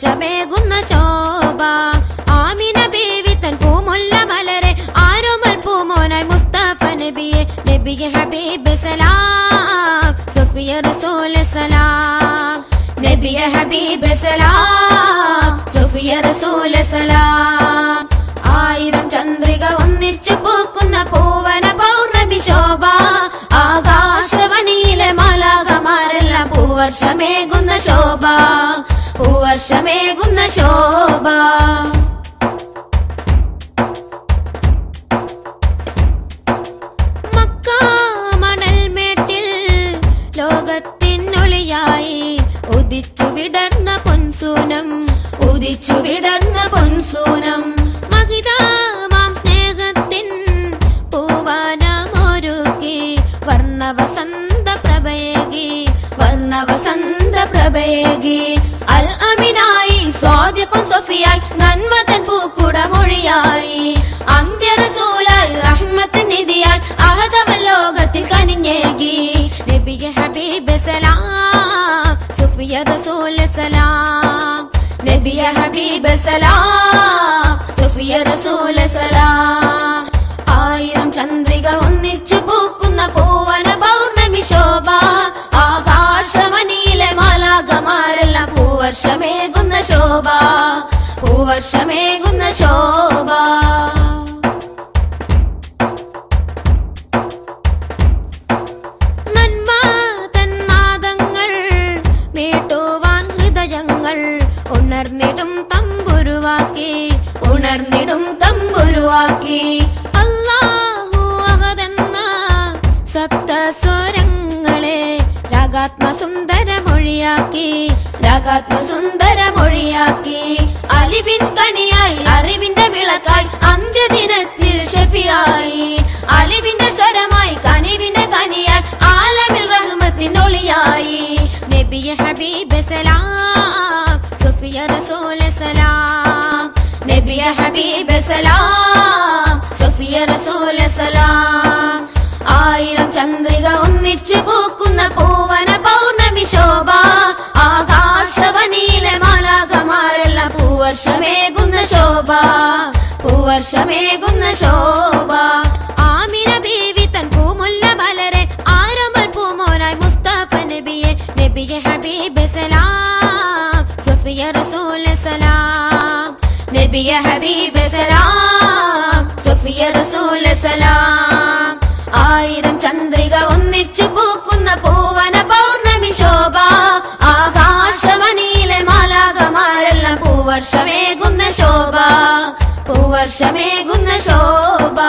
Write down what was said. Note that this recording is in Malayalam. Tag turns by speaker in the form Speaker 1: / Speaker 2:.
Speaker 1: പൂവർഷമേകുന്ന ശോഭ ആമിന ബീവി തൻ പൂമുല്ല മലരെ ആരോമൽ പൂമോനായി മുസ്തഫ നബിയെ നബിയെ ഹബീബ് സലാം സഫിയ റസൂൽ സലാം നബിയെ ഹബീബ് സലാം സഫിയ റസൂൽ സലാം ആയിരം ചന്ദ്രിക ഒന്നിച്ചു പൂക്കുന്ന പൂവന പൗർണമി ശോഭ ആകാശവനിയിലെ മാലാഖമാരെല്ലാം പൂവർഷമേകുന്ന ശോഭ പൂവർഷമേകുന്ന ശോഭ മക്ക മണൽമേട്ടിൽ ലോകത്തിനൊളിയായി ഉദിച്ചു വിടർന്ന പൊൻസൂനം ഉദിച്ചു വിടർന്ന പൊൻസൂനം മഹിതാമാം സ്നേഹത്തിൻ പൂവാനമൊരുക്കി വർണ്ണവസന്ത പ്രഭയേകി വർണ്ണവസന്ത പ്രഭയേകി അൽ അമിനായി സ്വാദിഖുൻ സഫിയായി നന്മതൻ പൂക്കുട മൊഴിയായി അന്ത്യറസൂലായി റഹ്മത്തിൻ നിധിയായി അഹദവ ലോകത്തിൽ കനിഞ്ഞേകി നബിയെ ഹബീബ് സലാം സഫിയ റസൂൽ സലാം നബിയെ ഹബീബ് സലാം സഫിയ റസൂൽ സലാം ആയിരം ചന്ദ്രിക ഒന്നിച്ചു പൂക്കുന്ന പൂവന പൗർണമി ശോഭ ആകാശവനിയിലെ മാലാഖമാരെല്ലാം പൂവർഷമേകുന്ന ശോഭ പൂവർഷമേകുന്ന ശോഭ നന്മ തന്നാദങ്ങൾ മീട്ടുവാൻ ഹൃദയങ്ങൾ ഉണർന്നിടും തമ്പുരുവാക്കി ഉണർന്നിടും തമ്പുരുവാക്കി അല്ലാഹു അഹദെന്ന സപ്തസ്വരങ്ങളെ രാഗാത്മസുന്ദരമൊഴിയാക്കി രാഗാത്മസുന്ദരമൊഴിയാക്കി അലിവിൻ കനിയായി അറിവിന്റെ വിളക്കായി അന്ത്യദിനത്തിൽ ഷഫിയായി അലിവിന്റെ സ്വരമായി കനിവിന്റെ കനിയായി ആലമിൽ റഹ്മത്തിനൊളിയായി നബിയെ ഹബീബ് സലാം സഫിയ റസൂൽ സലാം നബിയെ ഹബീബ് സലാം സഫിയ റസൂൽ സലാം ആയിരം ചന്ദ്രിക ഒന്നിച്ചു പൂക്കുന്ന പൂവന പൗർണമി ശോഭ ആകാശവനിയിലെ മാലാഖമാരെല്ലാം പൂവർഷമേകുന്ന ശോഭ പൂവർഷമേകുന്ന ശോഭ ആമിന ബീവി തൻ പൂമുല്ല മലരെ ആരോമൽ പൂമോനായി മുസ്തഫ നബിയെ നബിയെ ഹബീബ് സലാം സഫിയ റസൂൽ സലാം നബിയെ ഹബീബ് സലാം സഫിയ റസൂൽ സലാം ആയിരം ചന്ദ്രിക ഒന്നിച്ചു പൂക്കുന്ന പൂവന പൗർണമി ശോഭ ആകാശവനിയിലെ മാലാഖമാരെല്ലാം പൂവർഷമേകുന്ന ശോഭ പൂവർഷമേകുന്ന ശോഭ